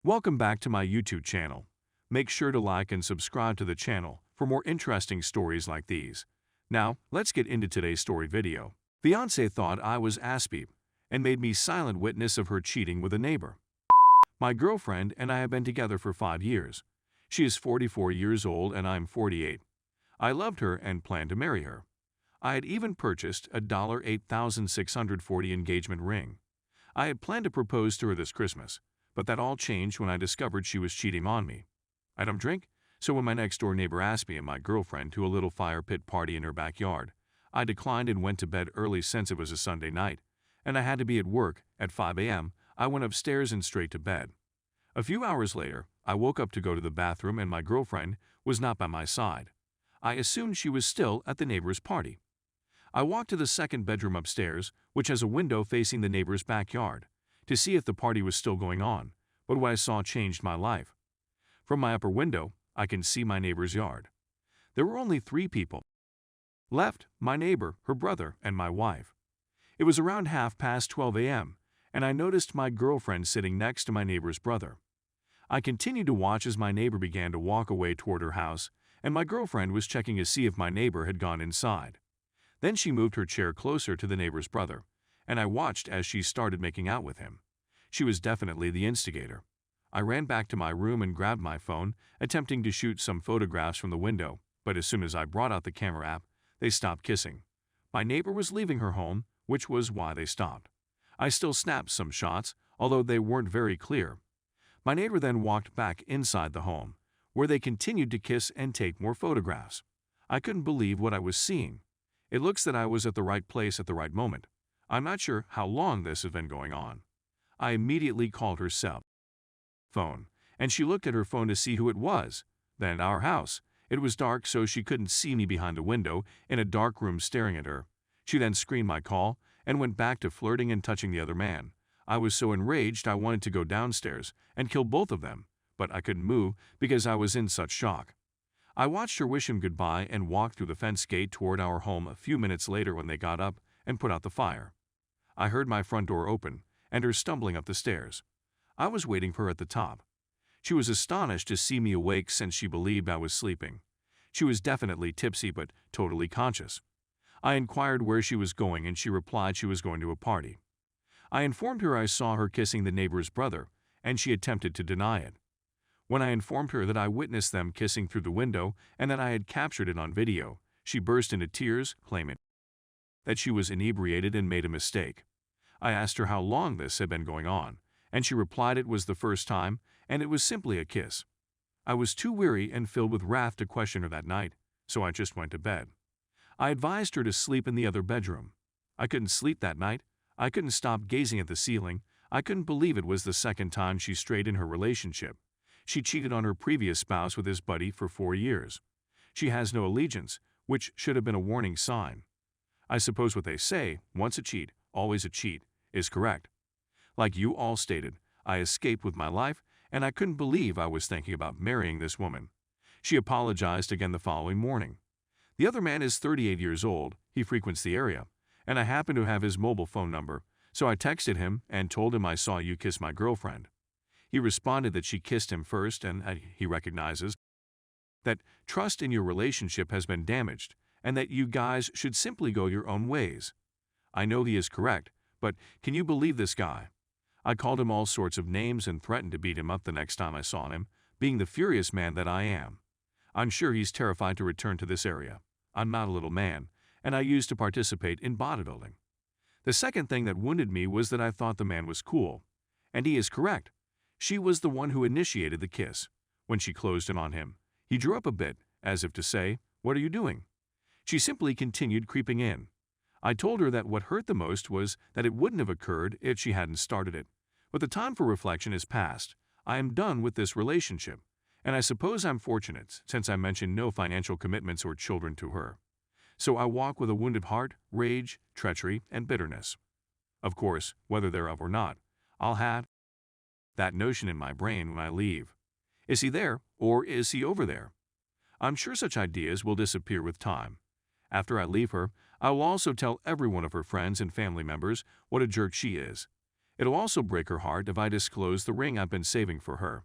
Welcome back to my YouTube channel. Make sure to like and subscribe to the channel for more interesting stories like these. Now, let's get into today's story video. Fiancé thought I was Aspie and made me silent witness of her cheating with a neighbor. My girlfriend and I have been together for 5 years. She is 44 years old and I'm 48. I loved her and planned to marry her. I had even purchased a $8,640 engagement ring. I had planned to propose to her this Christmas, but that all changed when I discovered she was cheating on me. I don't drink, so when my next-door neighbor asked me and my girlfriend to a little fire pit party in her backyard, I declined and went to bed early since it was a Sunday night, and I had to be at work at 5 a.m. I went upstairs and straight to bed. A few hours later, I woke up to go to the bathroom and my girlfriend was not by my side. I assumed she was still at the neighbor's party. I walked to the second bedroom upstairs, which has a window facing the neighbor's backyard, to see if the party was still going on, but what I saw changed my life. From my upper window, I can see my neighbor's yard. There were only 3 people left: my neighbor, her brother, and my wife. It was around 12:30 a.m., and I noticed my girlfriend sitting next to my neighbor's brother. I continued to watch as my neighbor began to walk away toward her house, and my girlfriend was checking to see if my neighbor had gone inside. Then she moved her chair closer to the neighbor's brother, and I watched as she started making out with him. She was definitely the instigator. I ran back to my room and grabbed my phone, attempting to shoot some photographs from the window, but as soon as I brought out the camera app, they stopped kissing. My neighbor was leaving her home, which was why they stopped. I still snapped some shots, although they weren't very clear. My neighbor then walked back inside the home, where they continued to kiss and take more photographs. I couldn't believe what I was seeing. It looks that I was at the right place at the right moment. I'm not sure how long this has been going on. I immediately called her cell phone, and she looked at her phone to see who it was. Then at our house, it was dark, so she couldn't see me behind a window in a dark room staring at her. She then screened my call and went back to flirting and touching the other man. I was so enraged I wanted to go downstairs and kill both of them, but I couldn't move because I was in such shock. I watched her wish him goodbye and walked through the fence gate toward our home a few minutes later when they got up and put out the fire. I heard my front door open and her stumbling up the stairs. I was waiting for her at the top. She was astonished to see me awake since she believed I was sleeping. She was definitely tipsy but totally conscious. I inquired where she was going and she replied she was going to a party. I informed her I saw her kissing the neighbor's brother, and she attempted to deny it. When I informed her that I witnessed them kissing through the window and that I had captured it on video, she burst into tears, claiming that she was inebriated and made a mistake. I asked her how long this had been going on, and she replied it was the first time and it was simply a kiss. I was too weary and filled with wrath to question her that night, so I just went to bed. I advised her to sleep in the other bedroom. I couldn't sleep that night. I couldn't stop gazing at the ceiling. I couldn't believe it was the second time she strayed in her relationship. She cheated on her previous spouse with his buddy for 4 years. She has no allegiance, which should have been a warning sign. I suppose what they say, once a cheat, always a cheat, is correct. Like you all stated, I escaped with my life, and I couldn't believe I was thinking about marrying this woman. She apologized again the following morning. The other man is 38 years old, he frequents the area, and I happen to have his mobile phone number, so I texted him and told him I saw you kiss my girlfriend. He responded that she kissed him first and that he recognizes that trust in your relationship has been damaged and that you guys should simply go your own ways. I know he is correct, but can you believe this guy? I called him all sorts of names and threatened to beat him up the next time I saw him, being the furious man that I am. I'm sure he's terrified to return to this area. I'm not a little man, and I used to participate in bodybuilding. The second thing that wounded me was that I thought the man was cool. And he is correct. She was the one who initiated the kiss. When she closed in on him, he drew up a bit, as if to say, "What are you doing?" She simply continued creeping in. I told her that what hurt the most was that it wouldn't have occurred if she hadn't started it. But the time for reflection is past. I am done with this relationship, and I suppose I'm fortunate since I mentioned no financial commitments or children to her. So I walk with a wounded heart, rage, treachery, and bitterness. Of course, whether thereof or not, I'll have that notion in my brain when I leave. Is he there, or is he over there? I'm sure such ideas will disappear with time. After I leave her, I will also tell every one of her friends and family members what a jerk she is. It'll also break her heart if I disclose the ring I've been saving for her.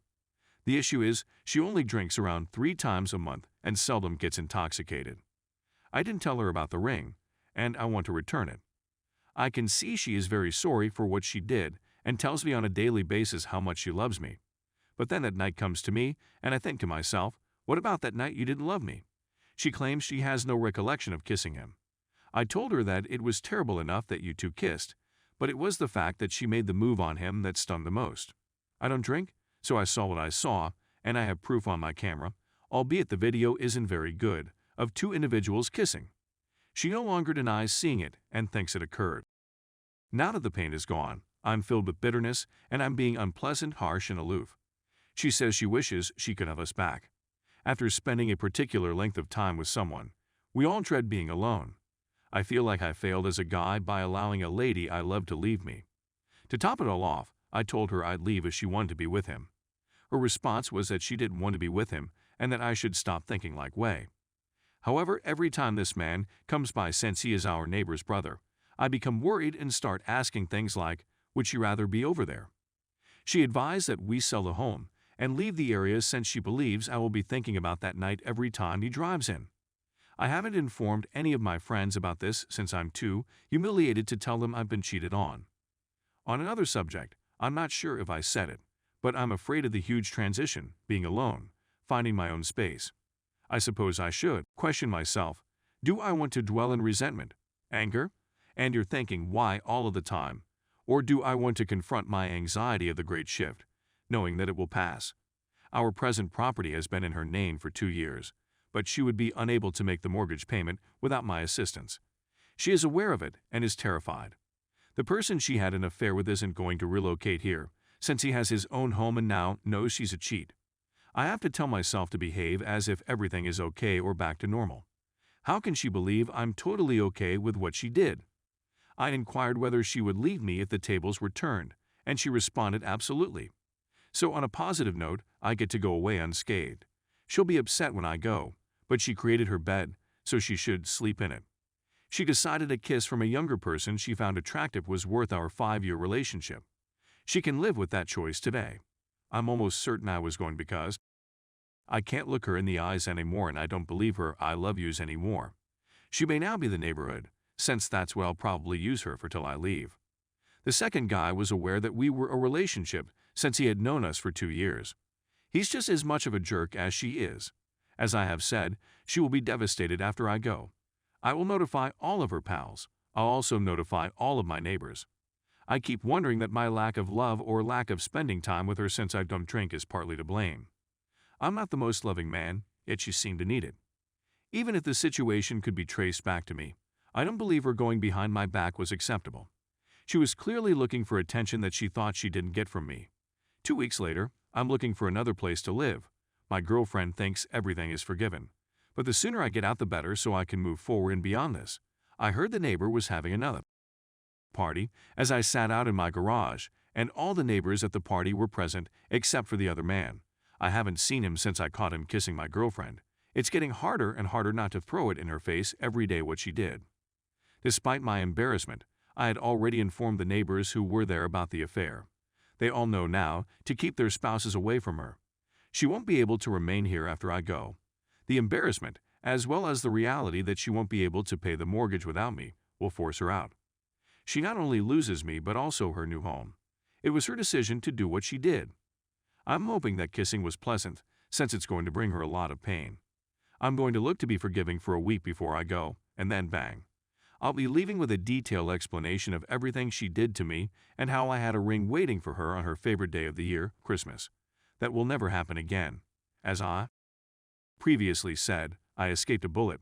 The issue is, she only drinks around 3 times a month and seldom gets intoxicated. I didn't tell her about the ring, and I want to return it. I can see she is very sorry for what she did and tells me on a daily basis how much she loves me. But then that night comes to me, and I think to myself, what about that night you didn't love me? She claims she has no recollection of kissing him. I told her that it was terrible enough that you two kissed, but it was the fact that she made the move on him that stung the most. I don't drink, so I saw what I saw, and I have proof on my camera, albeit the video isn't very good, of 2 individuals kissing. She no longer denies seeing it and thinks it occurred. Now that the pain is gone, I'm filled with bitterness and I'm being unpleasant, harsh, and aloof. She says she wishes she could have us back. After spending a particular length of time with someone, we all dread being alone. I feel like I failed as a guy by allowing a lady I love to leave me. To top it all off, I told her I'd leave if she wanted to be with him. Her response was that she didn't want to be with him and that I should stop thinking like way. However, every time this man comes by, since he is our neighbor's brother, I become worried and start asking things like, would she rather be over there? She advised that we sell the home and leave the area since she believes I will be thinking about that night every time he drives in. I haven't informed any of my friends about this since I'm too humiliated to tell them I've been cheated on. On another subject, I'm not sure if I said it, but I'm afraid of the huge transition, being alone, finding my own space. I suppose I should question myself, do I want to dwell in resentment, anger, and you're thinking why all of the time? Or do I want to confront my anxiety of the great shift, knowing that it will pass? Our present property has been in her name for 2 years, but she would be unable to make the mortgage payment without my assistance. She is aware of it and is terrified. The person she had an affair with isn't going to relocate here, since he has his own home and now knows she's a cheat. I have to tell myself to behave as if everything is okay or back to normal. How can she believe I'm totally okay with what she did? I inquired whether she would leave me if the tables were turned, and she responded absolutely. So on a positive note, I get to go away unscathed. She'll be upset when I go, but she created her bed, so she should sleep in it. She decided a kiss from a younger person she found attractive was worth our 5-year relationship. She can live with that choice today. I'm almost certain I was going because I can't look her in the eyes anymore and I don't believe her I love yous anymore. She may now be the neighborhood, since that's what I'll probably use her for till I leave. The second guy was aware that we were a relationship since he had known us for 2 years. He's just as much of a jerk as she is. As I have said, she will be devastated after I go. I will notify all of her pals. I'll also notify all of my neighbors. I keep wondering that my lack of love or lack of spending time with her since I don't drink is partly to blame. I'm not the most loving man, yet she seemed to need it. Even if the situation could be traced back to me, I don't believe her going behind my back was acceptable. She was clearly looking for attention that she thought she didn't get from me. 2 weeks later, I'm looking for another place to live. My girlfriend thinks everything is forgiven. But the sooner I get out the better so I can move forward and beyond this. I heard the neighbor was having another party as I sat out in my garage, and all the neighbors at the party were present except for the other man. I haven't seen him since I caught him kissing my girlfriend. It's getting harder and harder not to throw it in her face every day what she did. Despite my embarrassment, I had already informed the neighbors who were there about the affair. They all know now to keep their spouses away from her. She won't be able to remain here after I go. The embarrassment, as well as the reality that she won't be able to pay the mortgage without me, will force her out. She not only loses me but also her new home. It was her decision to do what she did. I'm hoping that kissing was pleasant, since it's going to bring her a lot of pain. I'm going to look to be forgiving for a week before I go, and then bang. I'll be leaving with a detailed explanation of everything she did to me and how I had a ring waiting for her on her favorite day of the year, Christmas. That will never happen again. As I previously said, I escaped a bullet.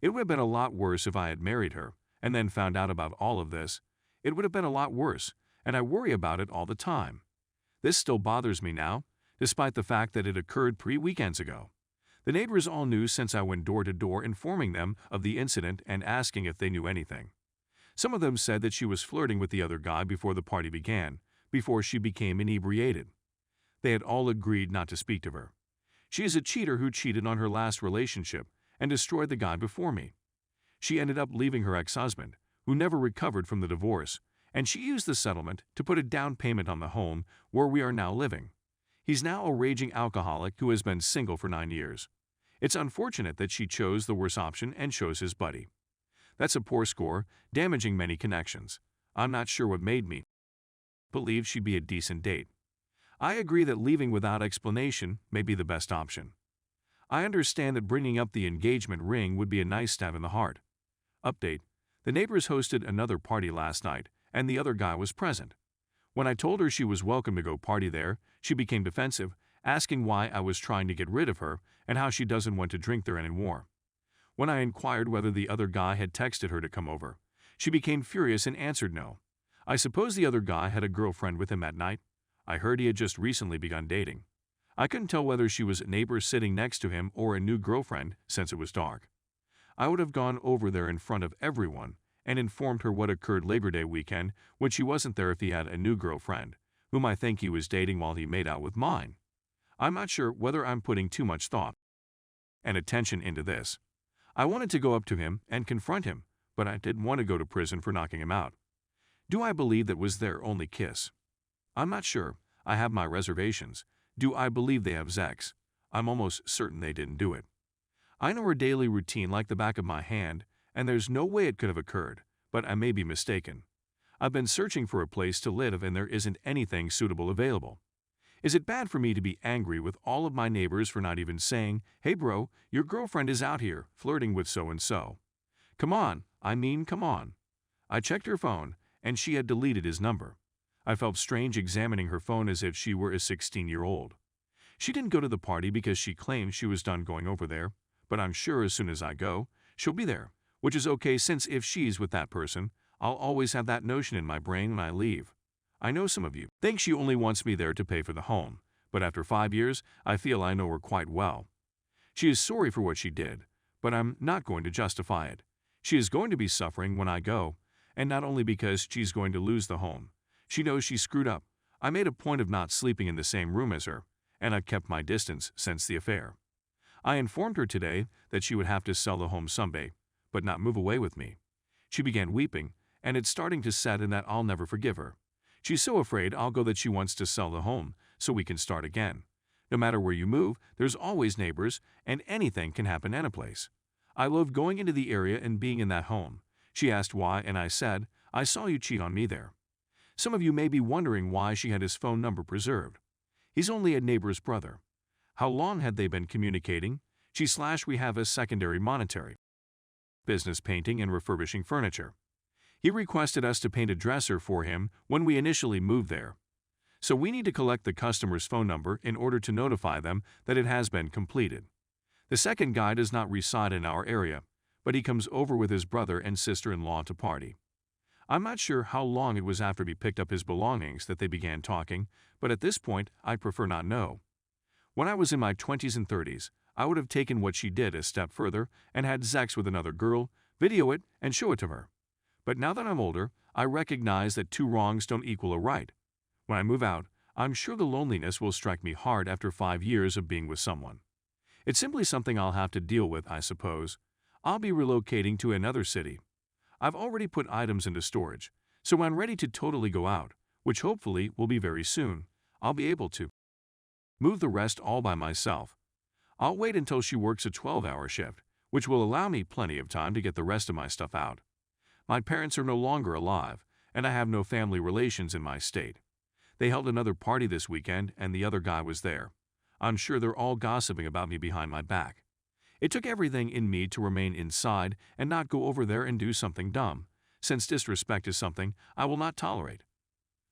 It would have been a lot worse if I had married her and then found out about all of this. It would have been a lot worse, and I worry about it all the time. This still bothers me now, despite the fact that it occurred 3 weekends ago. The neighbors all knew since I went door to door informing them of the incident and asking if they knew anything. Some of them said that she was flirting with the other guy before the party began, before she became inebriated. They had all agreed not to speak to her. She is a cheater who cheated on her last relationship and destroyed the guy before me. She ended up leaving her ex-husband, who never recovered from the divorce, and she used the settlement to put a down payment on the home where we are now living. He's now a raging alcoholic who has been single for 9 years. It's unfortunate that she chose the worst option and chose his buddy. That's a poor score, damaging many connections. I'm not sure what made me believe she'd be a decent date. I agree that leaving without explanation may be the best option. I understand that bringing up the engagement ring would be a nice stab in the heart. Update: the neighbors hosted another party last night, and the other guy was present. When I told her she was welcome to go party there, she became defensive, asking why I was trying to get rid of her and how she doesn't want to drink there anymore. When I inquired whether the other guy had texted her to come over, she became furious and answered no. I suppose the other guy had a girlfriend with him at night. I heard he had just recently begun dating. I couldn't tell whether she was a neighbor sitting next to him or a new girlfriend since it was dark. I would have gone over there in front of everyone and informed her what occurred Labor Day weekend when she wasn't there if he had a new girlfriend, whom I think he was dating while he made out with mine. I'm not sure whether I'm putting too much thought and attention into this. I wanted to go up to him and confront him, but I didn't want to go to prison for knocking him out. Do I believe that was their only kiss? I'm not sure. I have my reservations. Do I believe they have sex? I'm almost certain they didn't do it. I know her daily routine like the back of my hand, and there's no way it could have occurred, but I may be mistaken. I've been searching for a place to live and there isn't anything suitable available. Is it bad for me to be angry with all of my neighbors for not even saying, "Hey bro, your girlfriend is out here flirting with so-and-so"? Come on, come on. I checked her phone, and she had deleted his number. I felt strange examining her phone as if she were a 16-year-old. She didn't go to the party because she claimed she was done going over there, but I'm sure as soon as I go, she'll be there, which is okay since if she's with that person, I'll always have that notion in my brain when I leave. I know some of you think she only wants me there to pay for the home, but after 5 years, I feel I know her quite well. She is sorry for what she did, but I'm not going to justify it. She is going to be suffering when I go, and not only because she's going to lose the home. She knows she screwed up. I made a point of not sleeping in the same room as her, and I've kept my distance since the affair. I informed her today that she would have to sell the home someday, but not move away with me. She began weeping, and it's starting to set in that I'll never forgive her. She's so afraid I'll go that she wants to sell the home so we can start again. No matter where you move, there's always neighbors, and anything can happen in a place. I loved going into the area and being in that home. She asked why, and I said, "I saw you cheat on me there." Some of you may be wondering why she had his phone number preserved. He's only a neighbor's brother. How long had they been communicating? We have a secondary monetary business painting and refurbishing furniture. He requested us to paint a dresser for him when we initially moved there. So we need to collect the customer's phone number in order to notify them that it has been completed. The second guy does not reside in our area, but he comes over with his brother and sister-in-law to party. I'm not sure how long it was after he picked up his belongings that they began talking, but at this point, I'd prefer not know. When I was in my 20s and 30s, I would have taken what she did a step further and had sex with another girl, video it, and show it to her. But now that I'm older, I recognize that 2 wrongs don't equal a right. When I move out, I'm sure the loneliness will strike me hard after 5 years of being with someone. It's simply something I'll have to deal with, I suppose. I'll be relocating to another city. I've already put items into storage, so when I'm ready to totally go out, which hopefully will be very soon, I'll be able to move the rest all by myself. I'll wait until she works a 12-hour shift, which will allow me plenty of time to get the rest of my stuff out. My parents are no longer alive, and I have no family relations in my state. They held another party this weekend, and the other guy was there. I'm sure they're all gossiping about me behind my back. It took everything in me to remain inside and not go over there and do something dumb, since disrespect is something I will not tolerate.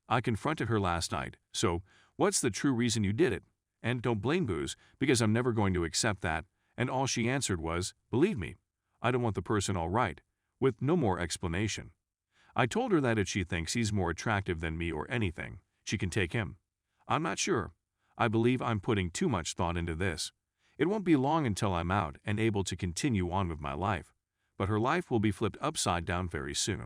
I confronted her last night, so what's the true reason you did it? And don't blame booze, because I'm never going to accept that, and all she answered was, "Believe me, I don't want the person all right," with no more explanation. I told her that if she thinks he's more attractive than me or anything, she can take him. I'm not sure. I believe I'm putting too much thought into this. It won't be long until I'm out and able to continue on with my life, but her life will be flipped upside down very soon.